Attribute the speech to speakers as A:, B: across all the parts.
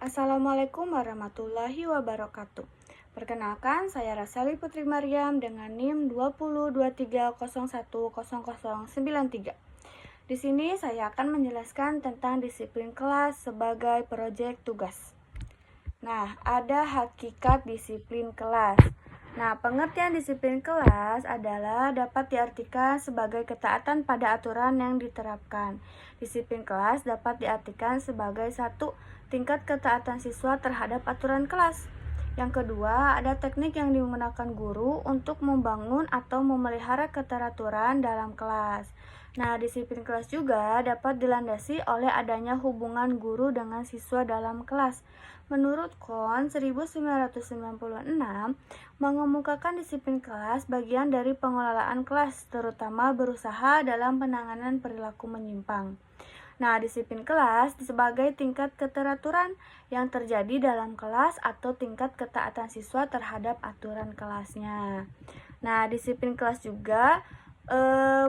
A: Assalamualaikum warahmatullahi wabarakatuh. Perkenalkan, saya Rasali Putri Maryam dengan NIM 2023010093. Di sini saya akan menjelaskan tentang disiplin kelas sebagai proyek tugas. Nah, ada hakikat disiplin kelas. Nah, pengertian disiplin kelas adalah dapat diartikan sebagai ketaatan pada aturan yang diterapkan. Disiplin kelas dapat diartikan sebagai satu, tingkat ketaatan siswa terhadap aturan kelas. Yang kedua, ada teknik yang digunakan guru untuk membangun atau memelihara keteraturan dalam kelas. Nah, disiplin kelas juga dapat dilandasi oleh adanya hubungan guru dengan siswa dalam kelas. Menurut Kohn 1996, mengemukakan disiplin kelas bagian dari pengelolaan kelas, terutama berusaha dalam penanganan perilaku menyimpang. Nah, disiplin kelas sebagai tingkat keteraturan yang terjadi dalam kelas atau tingkat ketaatan siswa terhadap aturan kelasnya. Nah, disiplin kelas juga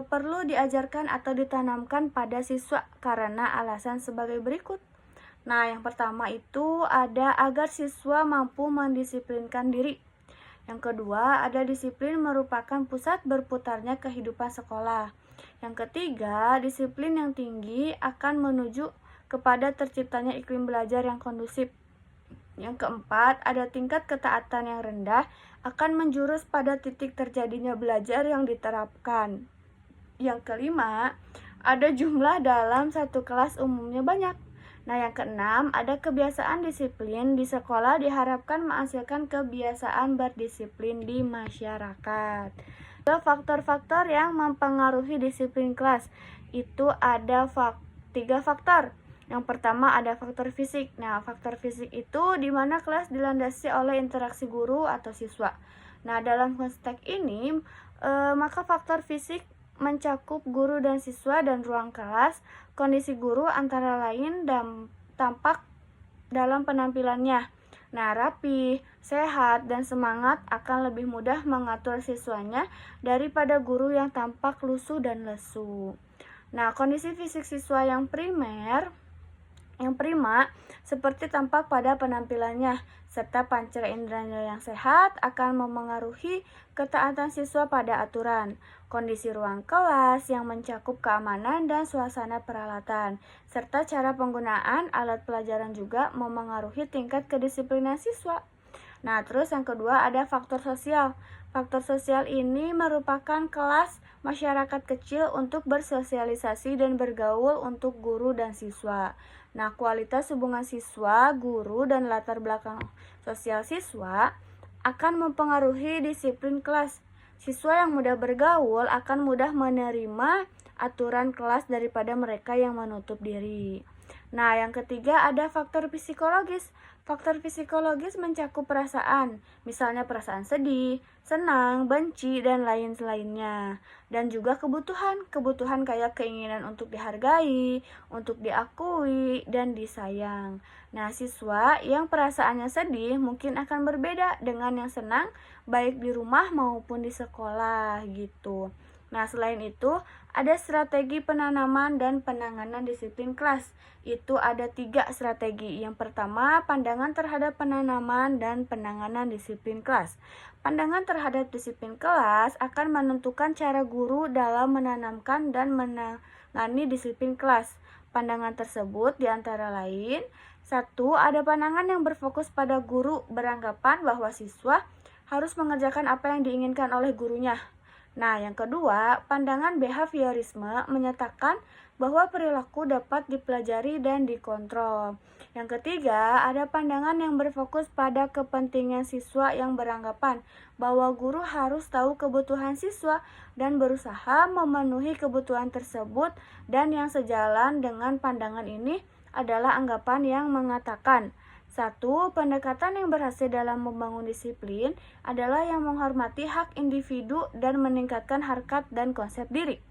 A: perlu diajarkan atau ditanamkan pada siswa karena alasan sebagai berikut. Nah, yang pertama itu ada agar siswa mampu mendisiplinkan diri. Yang kedua, ada disiplin merupakan pusat berputarnya kehidupan sekolah. Yang ketiga, disiplin yang tinggi akan menuju kepada terciptanya iklim belajar yang kondusif. Yang keempat, ada tingkat ketaatan yang rendah akan menjurus pada titik terjadinya belajar yang diterapkan. Yang kelima, ada jumlah dalam satu kelas umumnya banyak. Nah, yang keenam, ada kebiasaan disiplin di sekolah diharapkan menghasilkan kebiasaan berdisiplin di masyarakat. Faktor-faktor yang mempengaruhi disiplin kelas itu ada 3 faktor. Yang pertama ada faktor fisik. Nah, faktor fisik itu di mana kelas dilandasi oleh interaksi guru atau siswa. Nah, dalam konteks ini maka faktor fisik mencakup guru dan siswa dan ruang kelas. Kondisi guru antara lain tampak dalam penampilannya. Nah, rapi, sehat, dan semangat akan lebih mudah mengatur siswanya daripada guru yang tampak lusuh dan lesu. Nah, kondisi fisik siswa yang prima seperti tampak pada penampilannya, serta panca inderanya yang sehat akan memengaruhi ketaatan siswa pada aturan. Kondisi ruang kelas yang mencakup keamanan dan suasana peralatan, serta cara penggunaan alat pelajaran juga memengaruhi tingkat kedisiplinan siswa. Nah, terus yang kedua ada faktor sosial. Faktor sosial ini merupakan kelas masyarakat kecil untuk bersosialisasi dan bergaul untuk guru dan siswa. Nah, kualitas hubungan siswa, guru, dan latar belakang sosial siswa akan mempengaruhi disiplin kelas. Siswa yang mudah bergaul akan mudah menerima aturan kelas daripada mereka yang menutup diri. Nah, yang ketiga ada faktor psikologis. Faktor psikologis mencakup perasaan, misalnya perasaan sedih, senang, benci, dan lain-lainnya. Dan juga kebutuhan kayak keinginan untuk dihargai, untuk diakui, dan disayang. Nah, siswa yang perasaannya sedih mungkin akan berbeda dengan yang senang, baik di rumah maupun di sekolah gitu. Nah, selain itu, ada strategi penanaman dan penanganan disiplin kelas. Itu ada 3 strategi. Yang pertama, pandangan terhadap penanaman dan penanganan disiplin kelas. Pandangan terhadap disiplin kelas akan menentukan cara guru dalam menanamkan dan menangani disiplin kelas. Pandangan tersebut diantara lain, 1. Ada pandangan yang berfokus pada guru beranggapan bahwa siswa harus mengerjakan apa yang diinginkan oleh gurunya. Nah, yang kedua, pandangan behaviorisme menyatakan bahwa perilaku dapat dipelajari dan dikontrol. Yang ketiga, ada pandangan yang berfokus pada kepentingan siswa yang beranggapan bahwa guru harus tahu kebutuhan siswa dan berusaha memenuhi kebutuhan tersebut, dan yang sejalan dengan pandangan ini adalah anggapan yang mengatakan 1. Pendekatan yang berhasil dalam membangun disiplin adalah yang menghormati hak individu dan meningkatkan harkat dan konsep diri.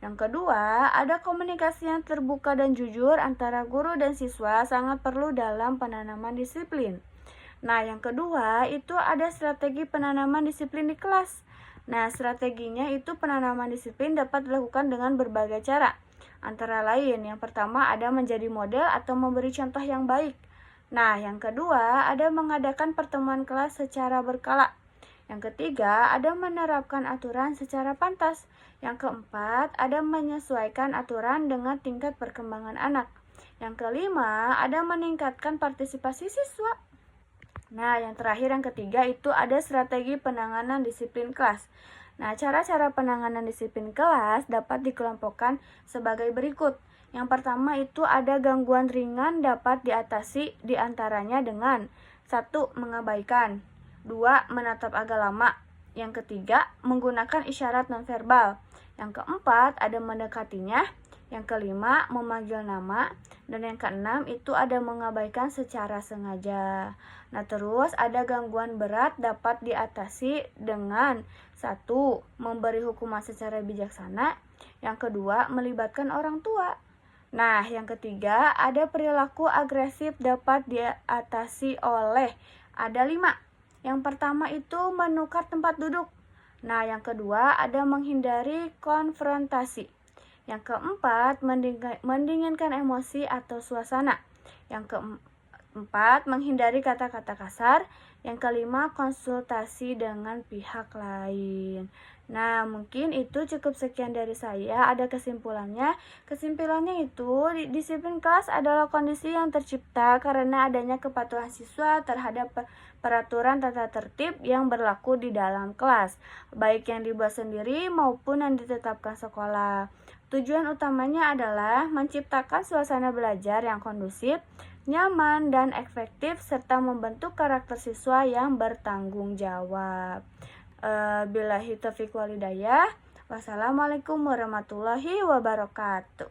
A: Yang kedua, ada komunikasi yang terbuka dan jujur antara guru dan siswa sangat perlu dalam penanaman disiplin. Nah, yang kedua itu ada strategi penanaman disiplin di kelas. Nah, strateginya itu penanaman disiplin dapat dilakukan dengan berbagai cara. Antara lain, yang pertama ada menjadi model atau memberi contoh yang baik. Nah, yang kedua, ada mengadakan pertemuan kelas secara berkala. Yang ketiga, ada menerapkan aturan secara pantas. Yang keempat, ada menyesuaikan aturan dengan tingkat perkembangan anak. Yang kelima, ada meningkatkan partisipasi siswa. Nah, yang terakhir, yang ketiga, itu ada strategi penanganan disiplin kelas. Nah, cara-cara penanganan disiplin kelas dapat dikelompokkan sebagai berikut. Yang pertama itu ada gangguan ringan dapat diatasi diantaranya dengan 1. Mengabaikan, 2. Menatap agak lama, yang ketiga menggunakan isyarat nonverbal, yang keempat ada mendekatinya, yang kelima memanggil nama, dan yang keenam itu ada mengabaikan secara sengaja. Nah, terus ada gangguan berat dapat diatasi dengan 1. Memberi hukuman secara bijaksana, yang kedua melibatkan orang tua. Nah, yang ketiga, ada perilaku agresif dapat diatasi oleh ada 5. Yang pertama itu menukar tempat duduk. Nah, yang kedua ada menghindari konfrontasi. Yang keempat, mendinginkan emosi atau suasana. Yang keempat, menghindari kata-kata kasar. Yang kelima, konsultasi dengan pihak lain. Nah, mungkin itu cukup sekian dari saya. Ada kesimpulannya. Kesimpulannya itu, disiplin kelas adalah kondisi yang tercipta karena adanya kepatuhan siswa terhadap peraturan tata tertib yang berlaku di dalam kelas, baik yang dibuat sendiri maupun yang ditetapkan sekolah. Tujuan utamanya adalah menciptakan suasana belajar yang kondusif, nyaman, dan efektif, serta membentuk karakter siswa yang bertanggung jawab. Billahi taufiq walhidayah. Wassalamualaikum warahmatullahi wabarakatuh.